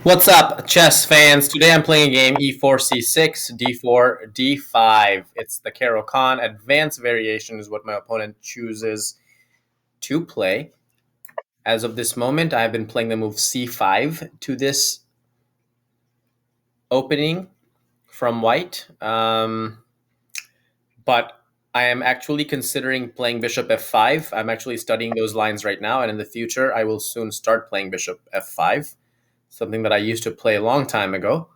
What's up, chess fans? Today I'm playing a game e4, c6, d4, d5. It's the Caro-Kann Advanced Variation is what my opponent chooses to play. As of this moment, I've been playing the move c5 to this opening from white. But I am actually considering playing bishop f5. I'm actually studying those lines right now, and in the future, I will soon start playing bishop f5, something that I used to play a long time ago.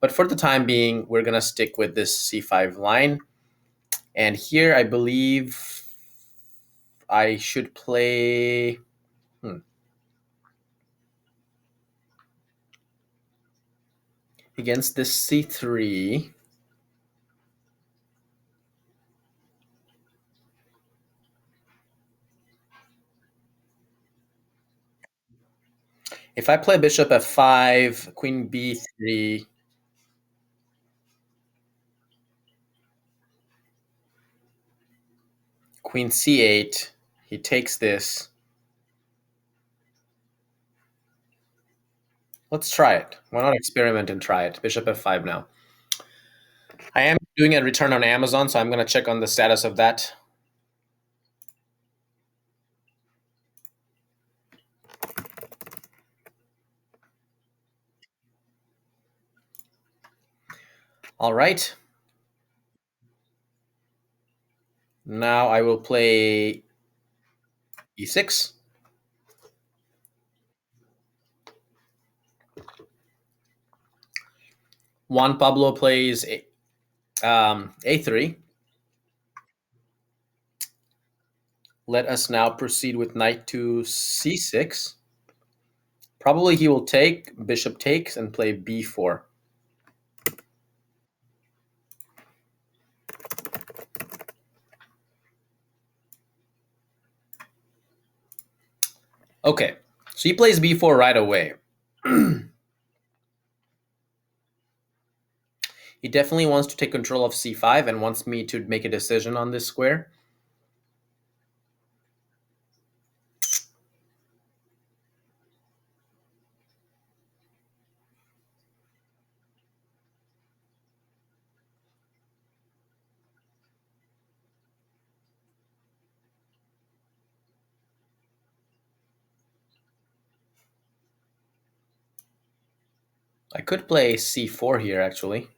But for the time being, we're going to stick with this c5 line. And here, I believe I should play... Against this c3... If I play bishop f5, queen b3, queen c8, he takes this. Let's try it. Why not experiment and try it? Bishop f5 now. I am doing a return on Amazon, so I'm going to check on the status of that. All right. Now I will play e6. Juan Pablo plays a3. Let us now proceed with knight to c6. Probably he will take, bishop takes, and play b4. Okay, so he plays b4 right away. He definitely wants to take control of c5 and wants me to make a decision on this square. I could play c4 here, actually,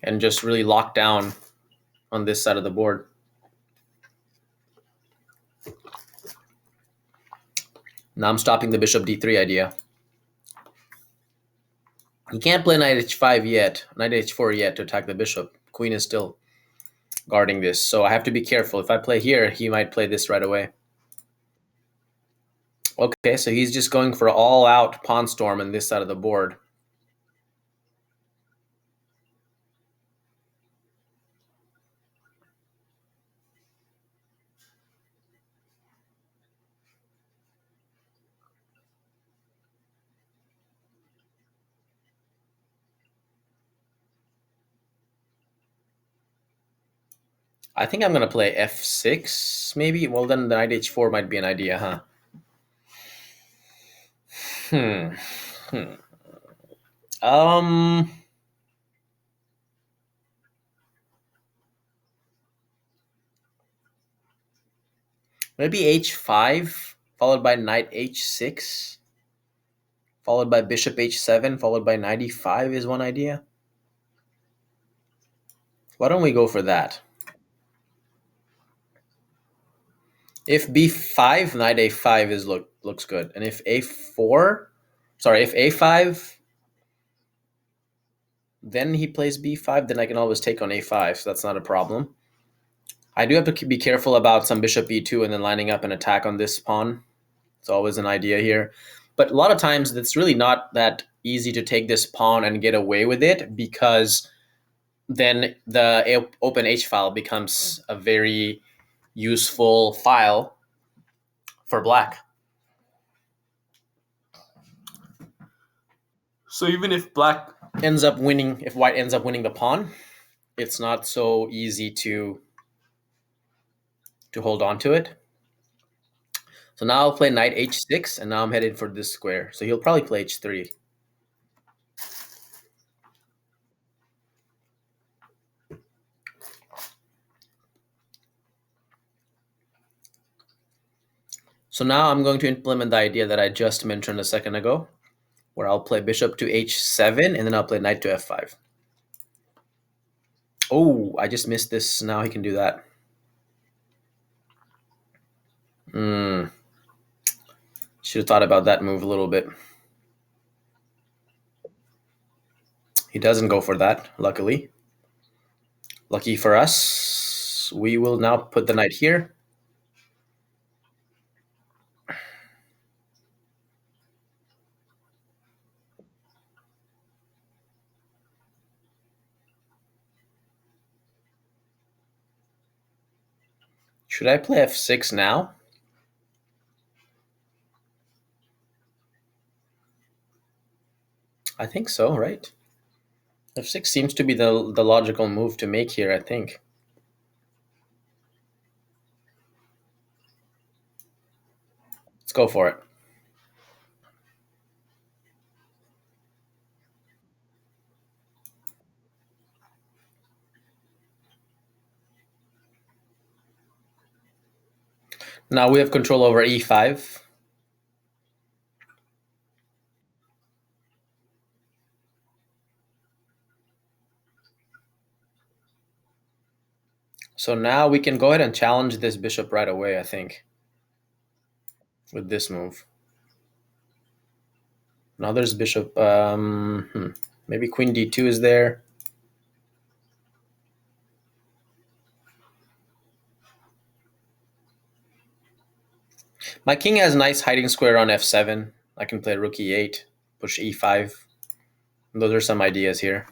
and just really lock down on this side of the board. Now I'm stopping the bishop d3 idea. He can't play knight h5 yet, knight h4 yet to attack the bishop. Queen is still guarding this, so I have to be careful. If I play here, he might play this right away. Okay, so he's just going for all-out pawn storm on this side of the board. I think I'm going to play f6, maybe. Well, then the knight h4 might be an idea, huh? Um, maybe h5, followed by knight h6, followed by bishop h7, followed by knight e5 is one idea. Why don't we go for that? If b5, knight a5 is looks good, and if a4, sorry, if a5, then he plays b5, then I can always take on a5, so that's not a problem. I do have to be careful about some bishop e2 and then lining up an attack on this pawn. It's always an idea here. But a lot of times it's really not that easy to take this pawn and get away with it, because then the open h file becomes a very useful file for black. So even if black ends up winning, if white ends up winning the pawn, it's not so easy to hold on to it. So now I'll play knight h6, and now I'm headed for this square. So he'll probably play h3. So now I'm going to implement the idea that I just mentioned a second ago, where I'll play bishop to h7, and then I'll play knight to f5. Oh, I just missed this. Now he can do that. Should have thought about that move a little bit. He doesn't go for that, luckily. Lucky for us, we will now put the knight here. Should I play f6 now? I think so, right? f6 seems to be the logical move to make here, I think. Let's go for it. Now we have control over e5. So now we can go ahead and challenge this bishop right away, I think, with this move. Now there's bishop, maybe queen d2 is there. My king has nice hiding square on f7. I can play rook e8, push e5. Those are some ideas here.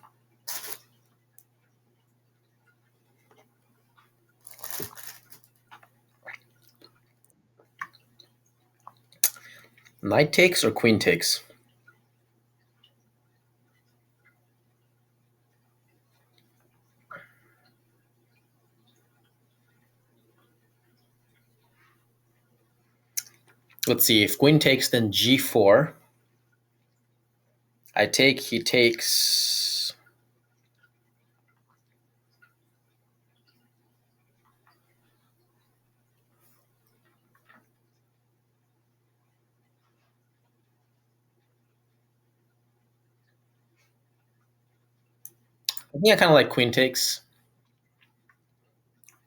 Knight takes or queen takes? Let's see, if queen takes, then g4. I take, he takes. I think I kind of like queen takes.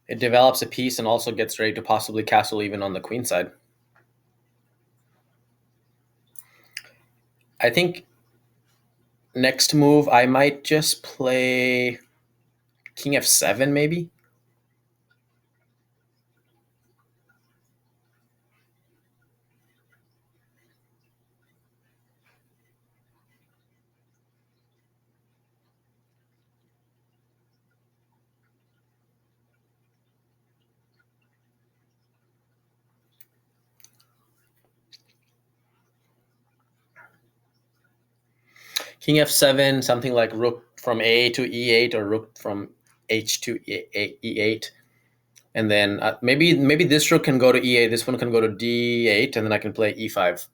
It develops a piece and also gets ready to possibly castle even on the queen side. I think next move, I might just play king f7 maybe. King f7, something like rook from a to e8 or rook from h to e8. And then maybe this rook can go to e8, this one can go to d8, and then I can play e5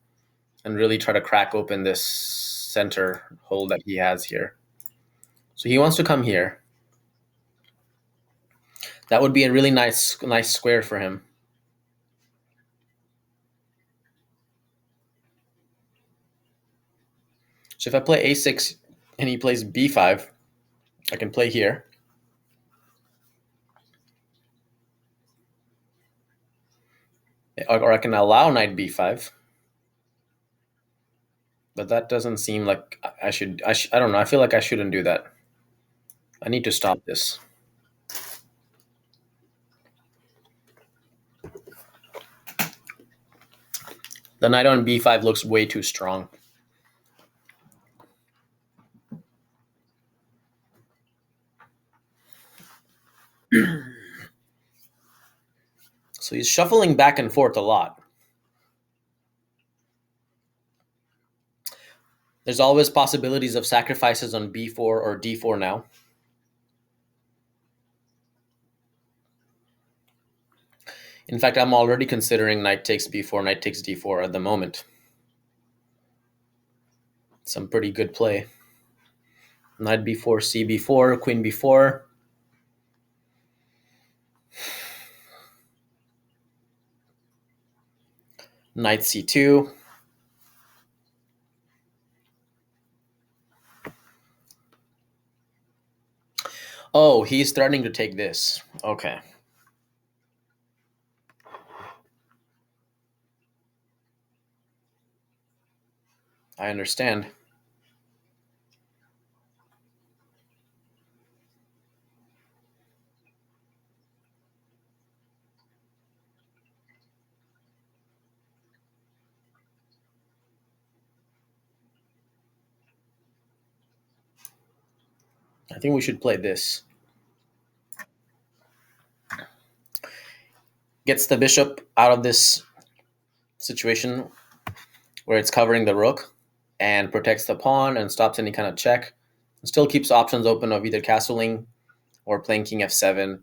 and really try to crack open this center hole that he has here. So he wants to come here. That would be a really nice square for him. So if I play a6 and he plays b5, I can play here. Or I can allow knight b5. But that doesn't seem like I should. I don't know. I feel like I shouldn't do that. I need to stop this. The knight on b5 looks way too strong. So he's shuffling back and forth a lot. There's always possibilities of sacrifices on b4 or d4 now. In fact, I'm already considering knight takes b4, knight takes d4 at the moment. Some pretty good play. Knight b4, c b4, queen b4. Knight c2. Oh, he's threatening to take this. Okay. I understand. I think we should play this. Gets the bishop out of this situation where it's covering the rook and protects the pawn and stops any kind of check. It still keeps options open of either castling or playing king f7,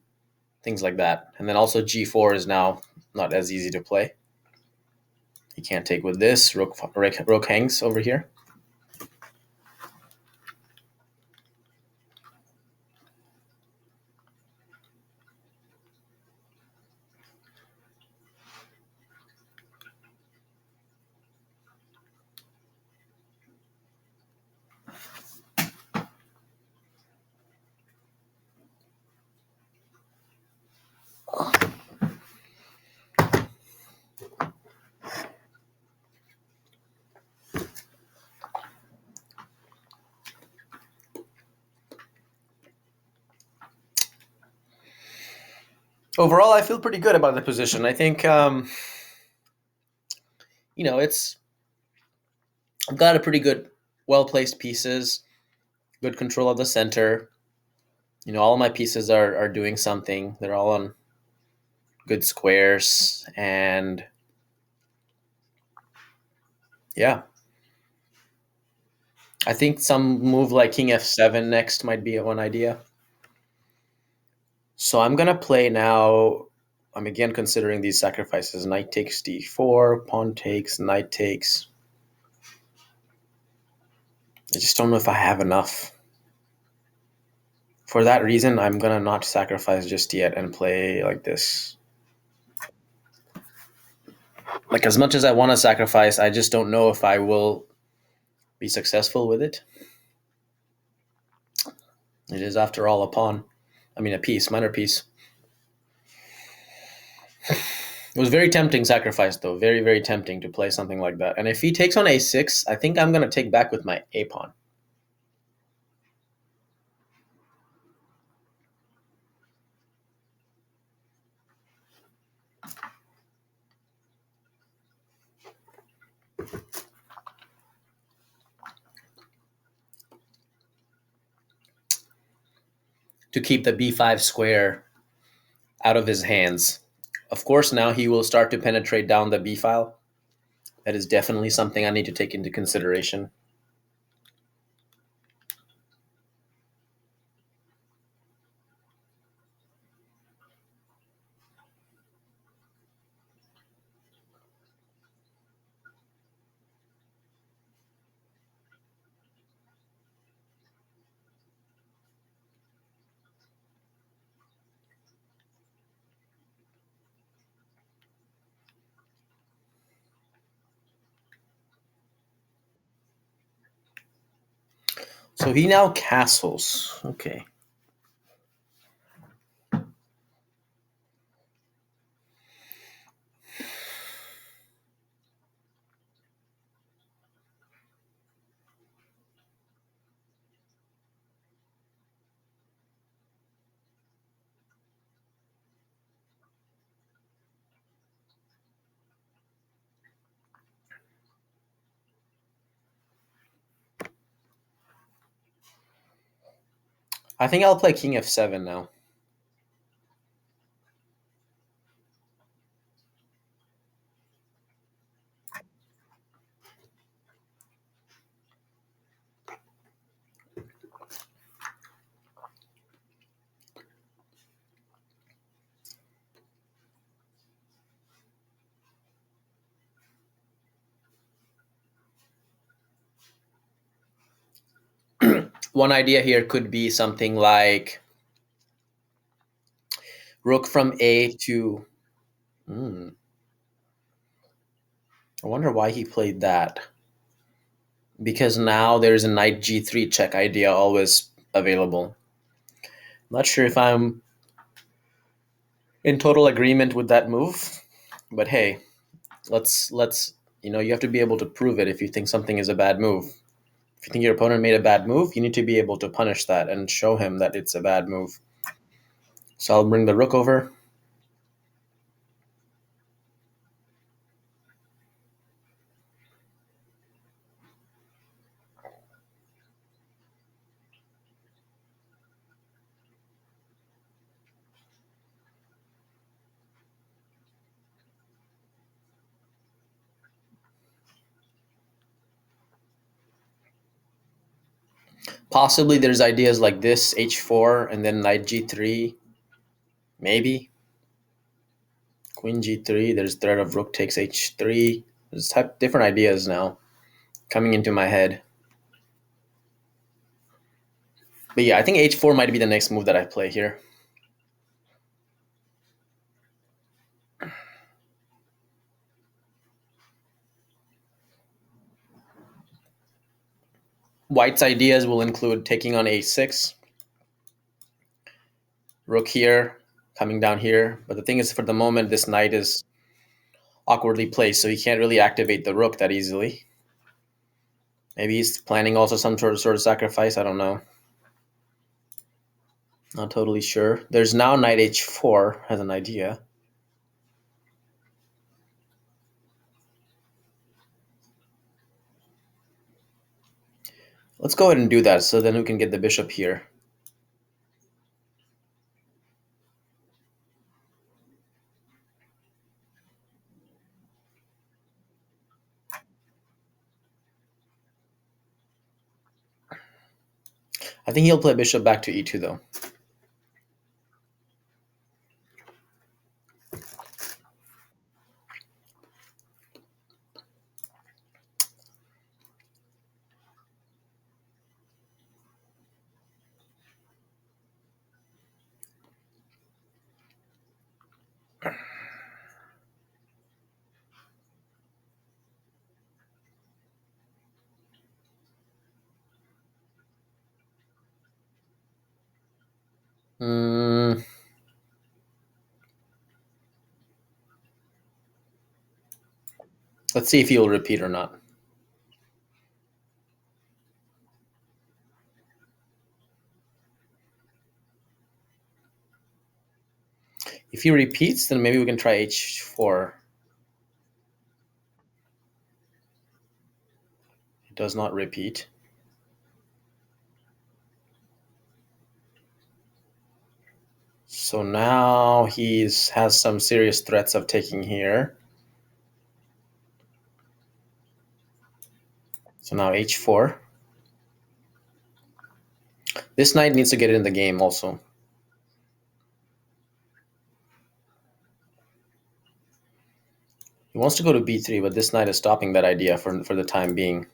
things like that. And then also g4 is now not as easy to play. He can't take with this. Rook hangs over here. Overall, I feel pretty good about the position. I think, it's I've got a pretty good, well-placed pieces, good control of the center. All of my pieces are doing something. They're all on good squares, and yeah, I think some move like king f7 next might be one idea. So I'm gonna play now. I'm again considering these sacrifices. Knight takes d4, pawn takes, knight takes. I just don't know if I have enough. For that reason, I'm gonna not sacrifice just yet and play like this. Like, as much as I want to sacrifice, I just don't know if I will be successful with it. It is, after all, a pawn. I mean, a piece, minor piece. It was very tempting sacrifice, though. Very, very tempting to play something like that. And if he takes on a6, I think I'm going to take back with my a pawn. To keep the b5 square out of his hands. Of course, now he will start to penetrate down the b file. That is definitely something I need to take into consideration. So he now castles. Okay. I think I'll play king f7 now. One idea here could be something like rook from A to. Hmm, I wonder why he played that. Because now there's a knight g3 check idea always available. Not sure if I'm in total agreement with that move, but hey, let's you have to be able to prove it if you think something is a bad move. If you think your opponent made a bad move, you need to be able to punish that and show him that it's a bad move. So I'll bring the rook over. Possibly there's ideas like this, h4, and then knight g3, maybe. Queen g3, there's threat of rook takes h3. There's different ideas now coming into my head. But yeah, I think h4 might be the next move that I play here. White's ideas will include taking on a6, rook here, coming down here. But the thing is, for the moment, this knight is awkwardly placed, so he can't really activate the rook that easily. Maybe he's planning also some sort of sacrifice. I don't know. Not totally sure. There's now knight h4 as an idea. Let's go ahead and do that so then we can get the bishop here. I think he'll play bishop back to e2 though. Mm, let's see if he'll repeat or not. If he repeats, then maybe we can try h4. It does not repeat. So now he has some serious threats of taking here. So now h4. This knight needs to get in the game also. He wants to go to b3, but this knight is stopping that idea for the time being.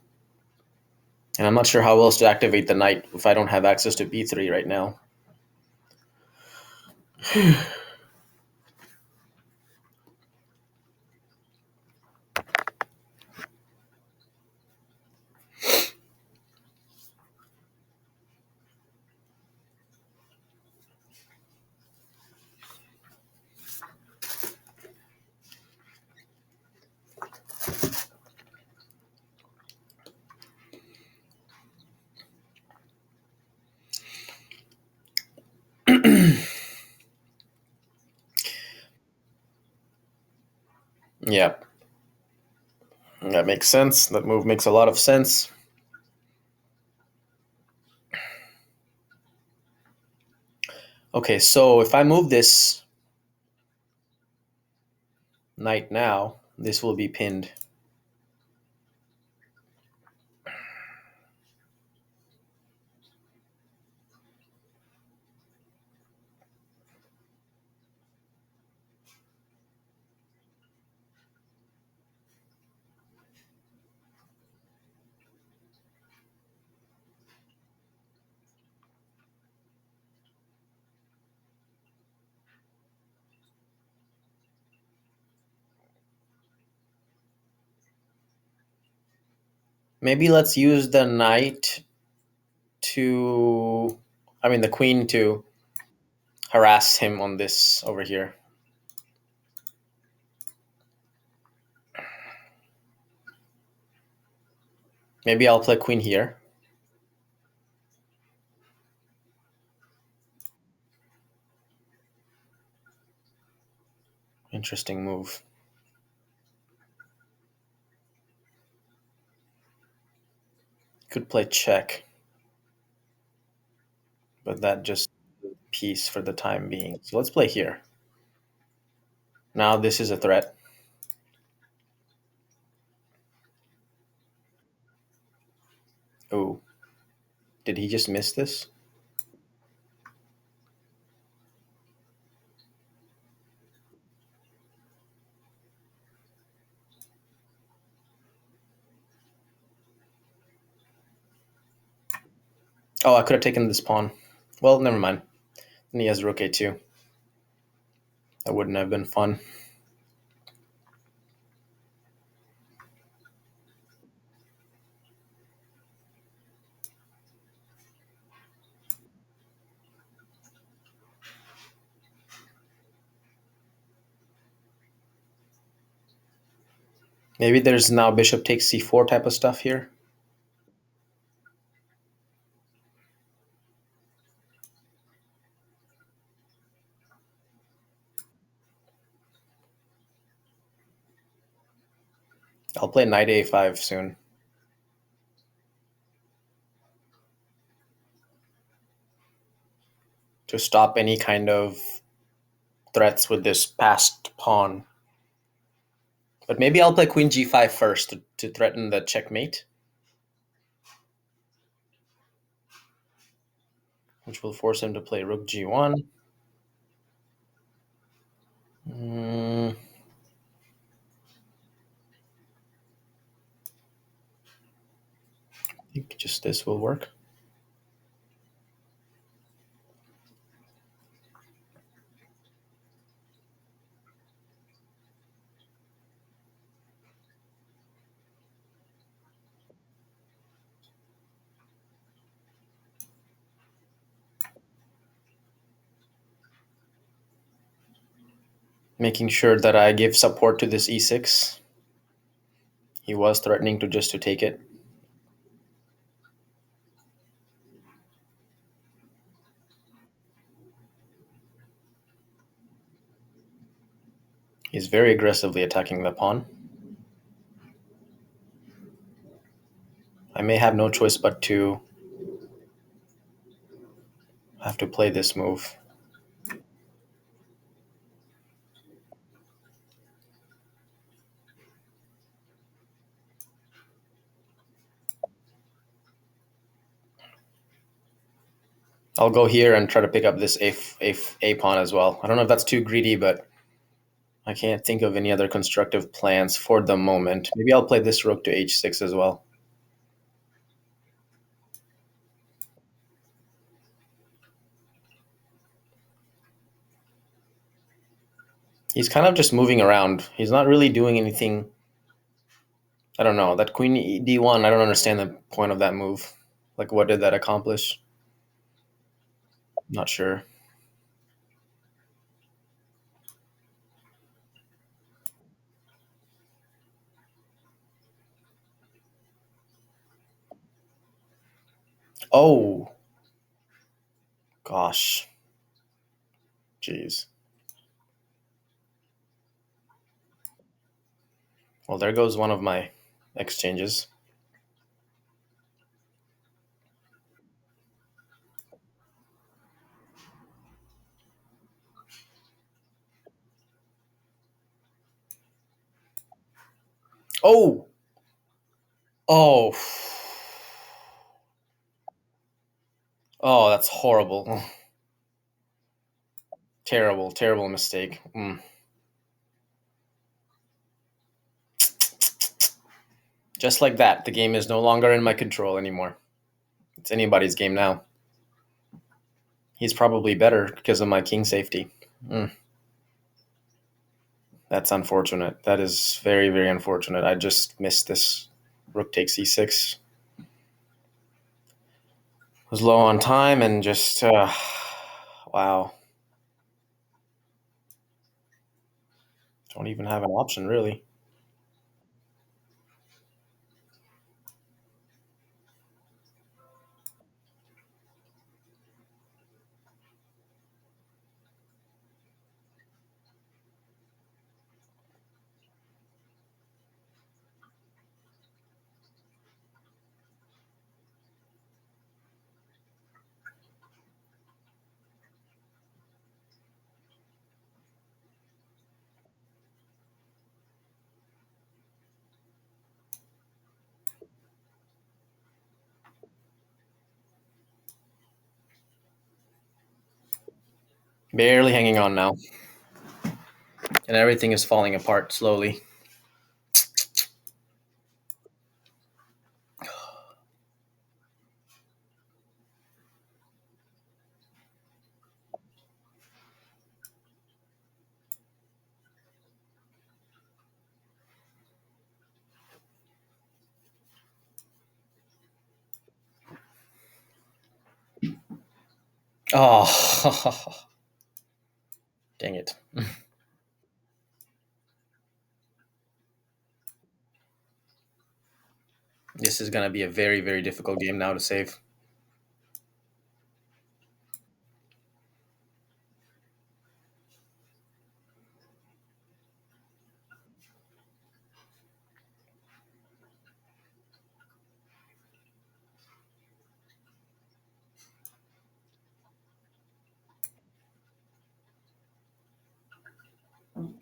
And I'm not sure how else to activate the knight if I don't have access to b3 right now. Yeah, that makes sense. That move makes a lot of sense. Okay, so if I move this knight now, this will be pinned. Maybe let's use the knight to, I mean, the queen to harass him on this over here. Maybe I'll play queen here. Interesting move. Could play check, but that just piece for the time being. So let's play here. Now this is a threat. Oh, did he just miss this? Oh, I could have taken this pawn. Well, never mind. And he has rook a2. That wouldn't have been fun. Maybe there's now bishop takes c4 type of stuff here. I'll play knight a5 soon. To stop any kind of threats with this passed pawn. But maybe I'll play queen g5 first to threaten the checkmate, which will force him to play rook g1. I think just this will work. Making sure that I give support to this e6. He was threatening to just to take it. He's very aggressively attacking the pawn. I may have no choice but to have to play this move. I'll go here and try to pick up this a pawn as well. I don't know if that's too greedy, but I can't think of any other constructive plans for the moment. Maybe I'll play this rook to h6 as well. He's kind of just moving around. He's not really doing anything. I don't know. That queen d1, I don't understand the point of that move. Like, what did that accomplish? Not sure. Oh, gosh. Jeez. Well, there goes one of my exchanges. Oh! Oh. Oh, that's horrible. Terrible, terrible mistake. Just like that, the game is no longer in my control anymore. It's anybody's game now. He's probably better because of my king safety. That's unfortunate. That is very, very unfortunate. I just missed this. Rook takes c6. Was low on time and just wow. Don't even have an option really. Barely hanging on now. And everything is falling apart slowly. Oh, dang it. This is going to be a very, very difficult game now to save.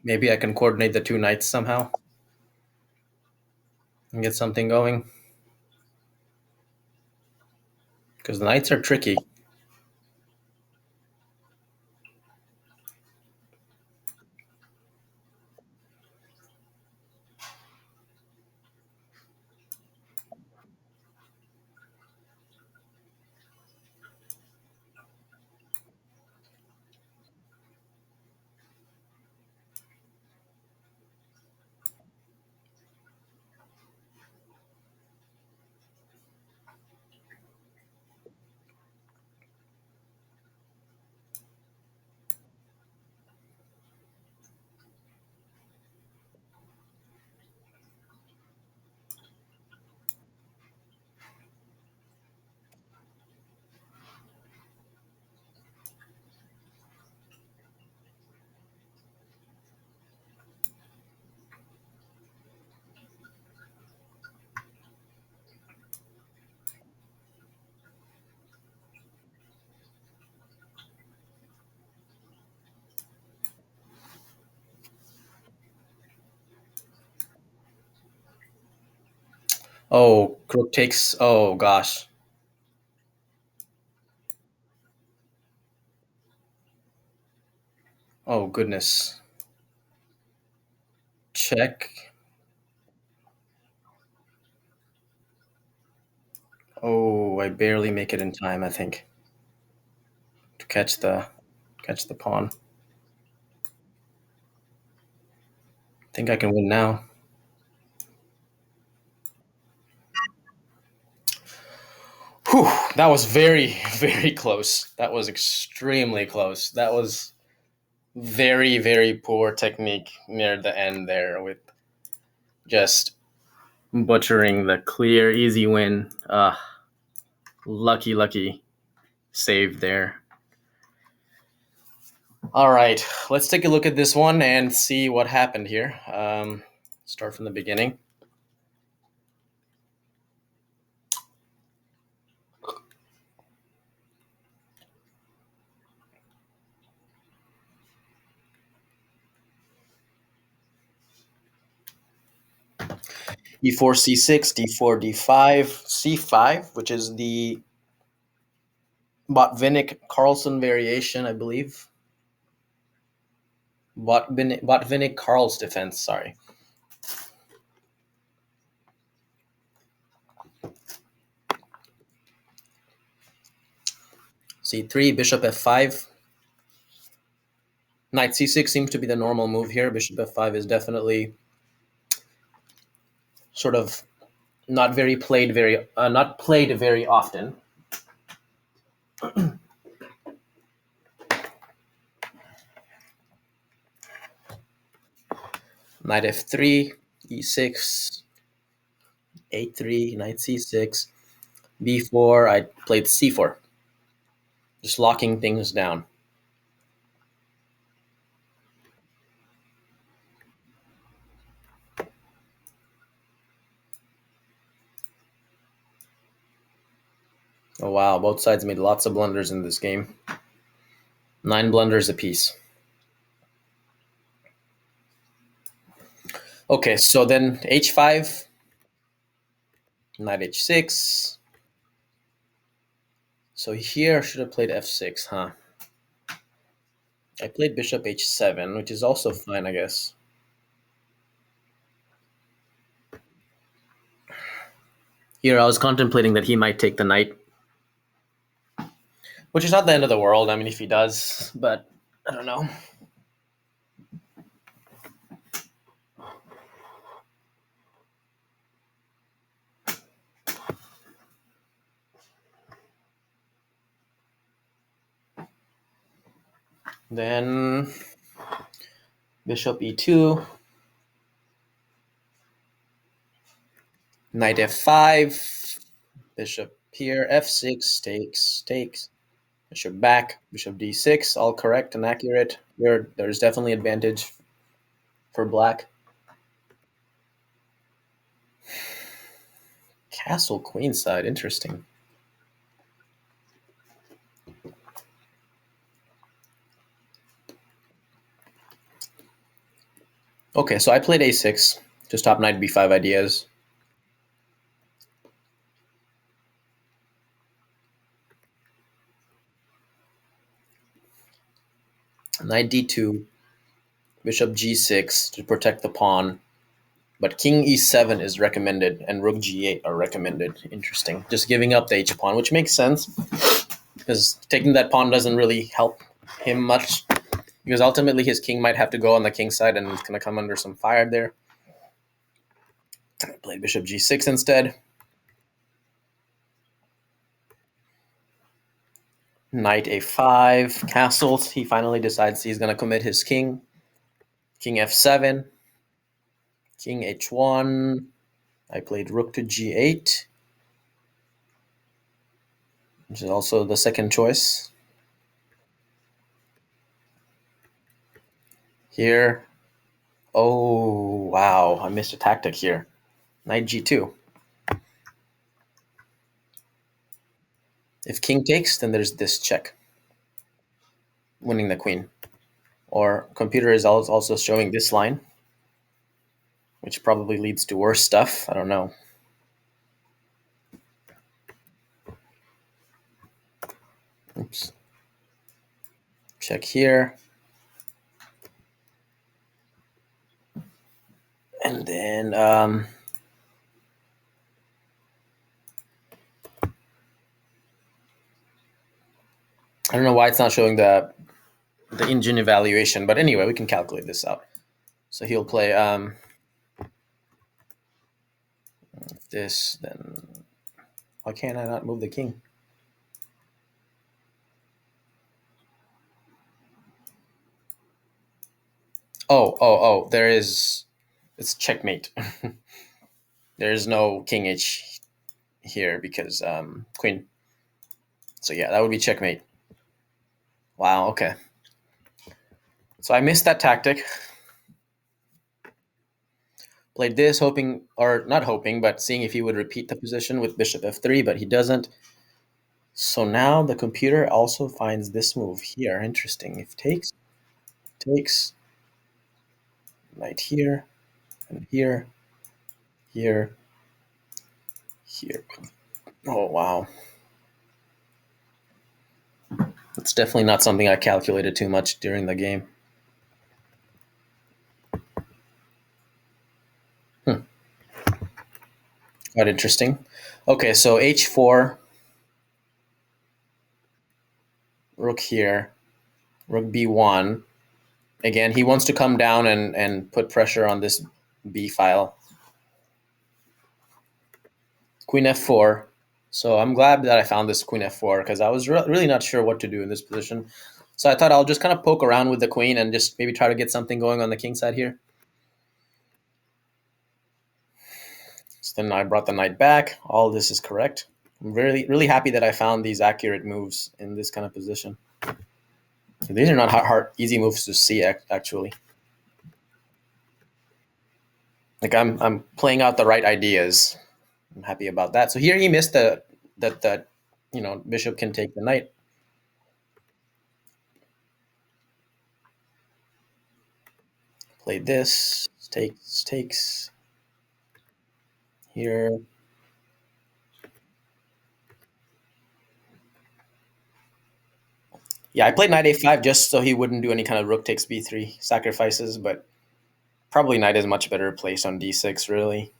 Maybe I can coordinate the two knights somehow and get something going. Because the knights are tricky. Oh, crook takes. Oh, gosh. Oh, goodness. Check. Oh, I barely make it in time, I think, to catch the pawn. I think I can win now. Whew, that was very, very close. That was extremely close. That was very, very poor technique near the end there with just butchering the clear, easy win. Lucky, lucky save there. All right, let's take a look at this one and see what happened here. Start from the beginning. E4, C6, D4, D5, C5, which is the Botvinnik-carls variation, I believe. Botvinnik-carls defense, sorry. C3, bishop F5. Knight C6 seems to be the normal move here. Bishop F5 is definitely sort of not played very often. Knight f3, e6, a3, knight c6, b4. I played c4, just locking things down. Oh wow, both sides made lots of blunders in this game. 9 blunders apiece. Okay, so then h5, knight h6. So here I should have played f6, huh? I played bishop h7, which is also fine, I guess. Here I was contemplating that he might take the knight, which is not the end of the world. I mean, if he does, but I don't know. Then bishop e2, knight f5, bishop here, f6, takes, bishop back, bishop d6, all correct and accurate. There's definitely advantage for black. Castle queenside, interesting. Okay, so I played a6 to stop knight b5 ideas. Knight d2, bishop g6 to protect the pawn, but king e7 is recommended and rook g8 are recommended. Interesting. Just giving up the h pawn, which makes sense because taking that pawn doesn't really help him much, because ultimately his king might have to go on the king side and it's going to come under some fire there. I played bishop g6 instead. Knight a5, castles. He finally decides he's going to commit his king. King f7, king h1. I played rook to g8, which is also the second choice. Here, oh wow, I missed a tactic here. Knight g2. If king takes, then there's this check, winning the queen. Or computer is also showing this line, which probably leads to worse stuff. I don't know. Oops. Check here. And then I don't know why it's not showing the engine evaluation, but anyway, we can calculate this out. So he'll play this, then why can't I not move the king? Oh, there is, it's checkmate. There is no king h here because queen. So yeah, that would be checkmate. Wow, okay. So I missed that tactic. Played this, hoping, or not hoping, but seeing if he would repeat the position with bishop f3, but he doesn't. So now the computer also finds this move here. Interesting. If takes, knight here, and here, here, here. Oh, wow. It's definitely not something I calculated too much during the game. Quite interesting. Okay, so h4, rook here, rook b1. Again, he wants to come down and put pressure on this b file. Queen f4. So I'm glad that I found this queen f4 because I was really not sure what to do in this position. So I thought I'll just kind of poke around with the queen and just maybe try to get something going on the king side here. So then I brought the knight back. All this is correct. I'm really happy that I found these accurate moves in this kind of position. So these are not easy moves to see actually. Like I'm playing out the right ideas. I'm happy about that. So here he missed that bishop can take the knight. Played this, takes here. Yeah, I played knight a5 just so he wouldn't do any kind of rook takes b3 sacrifices, but probably knight is much better placed on d6, really.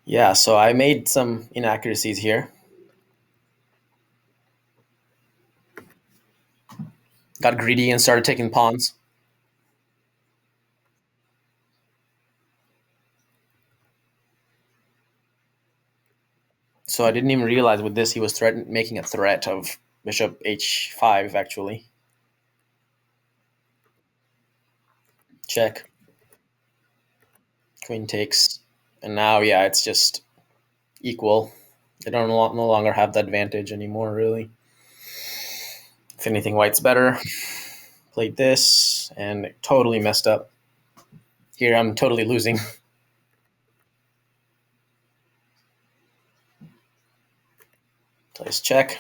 Yeah, so I made some inaccuracies here. Got greedy and started taking pawns. So I didn't even realize with this he was making a threat of bishop h5, actually. Check. Queen takes. And now, yeah, it's just equal. They don't no longer have the advantage anymore, really. If anything, white's better. Played this and totally messed up. Here I'm totally losing. Plays check.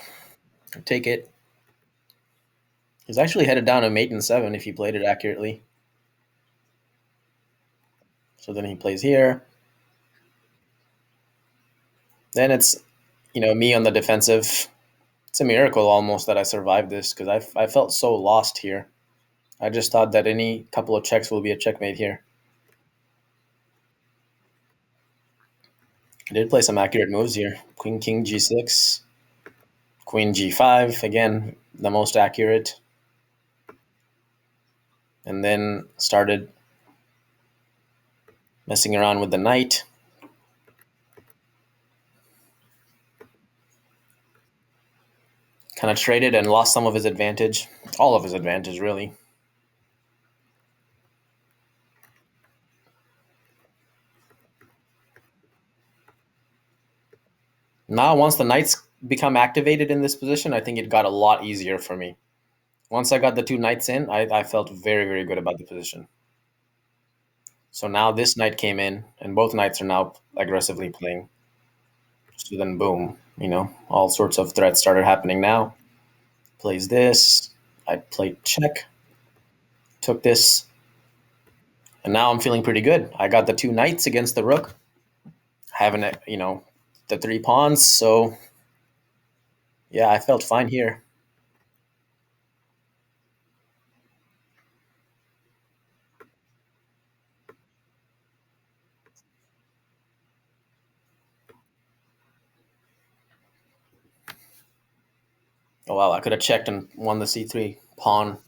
Take it. He's actually headed down to mate in 7 if he played it accurately. So then he plays here. Then it's, me on the defensive. It's a miracle almost that I survived this because I felt so lost here. I just thought that any couple of checks will be a checkmate here. I did play some accurate moves here. Queen king g6. Queen g5. Again, the most accurate. And then started messing around with the knight. Kind of traded and lost some of his advantage. All of his advantage, really. Now, once the knights become activated in this position, I think it got a lot easier for me. Once I got the two knights in, I felt very, very good about the position. So now this knight came in, and both knights are now aggressively playing. So then, boom, all sorts of threats started happening now. Plays this. I played check. Took this. And now I'm feeling pretty good. I got the two knights against the rook. Having it, the three pawns. So, yeah, I felt fine here. Oh, wow, I could have checked and won the c3 pawn.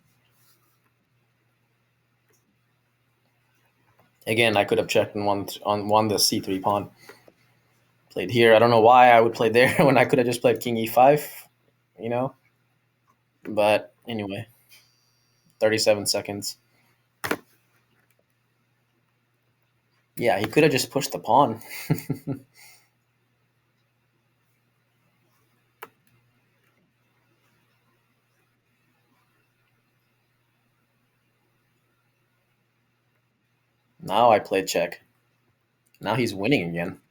Again, I could have checked and won the c3 pawn. Played here. I don't know why I would play there when I could have just played king e5, you know? But anyway, 37 seconds. Yeah, he could have just pushed the pawn. Now I played check. Now he's winning again.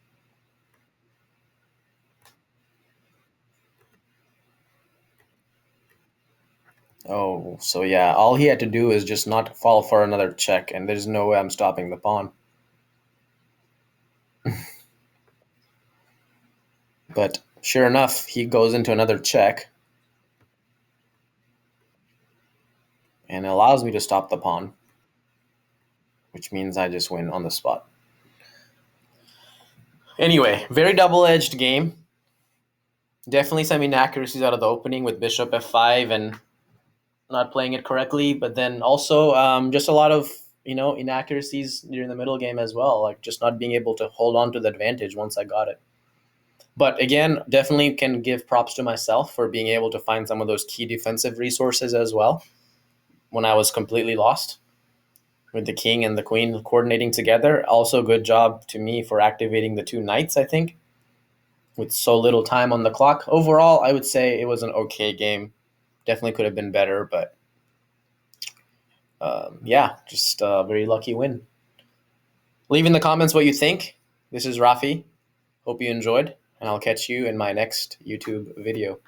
Oh, so yeah, all he had to do is just not fall for another check, and there's no way I'm stopping the pawn. But sure enough, he goes into another check and allows me to stop the pawn, which means I just win on the spot. Anyway, very double-edged game. Definitely some inaccuracies out of the opening with bishop f5 and not playing it correctly, but then also just a lot of inaccuracies during the middle game as well, like just not being able to hold on to the advantage once I got it. But again, definitely can give props to myself for being able to find some of those key defensive resources as well when I was completely lost, with the king and the queen coordinating together. Also, good job to me for activating the two knights, I think, with so little time on the clock. Overall, I would say it was an okay game. Definitely could have been better, but yeah, just a very lucky win. Leave in the comments what you think. This is Rafi. Hope you enjoyed, and I'll catch you in my next YouTube video.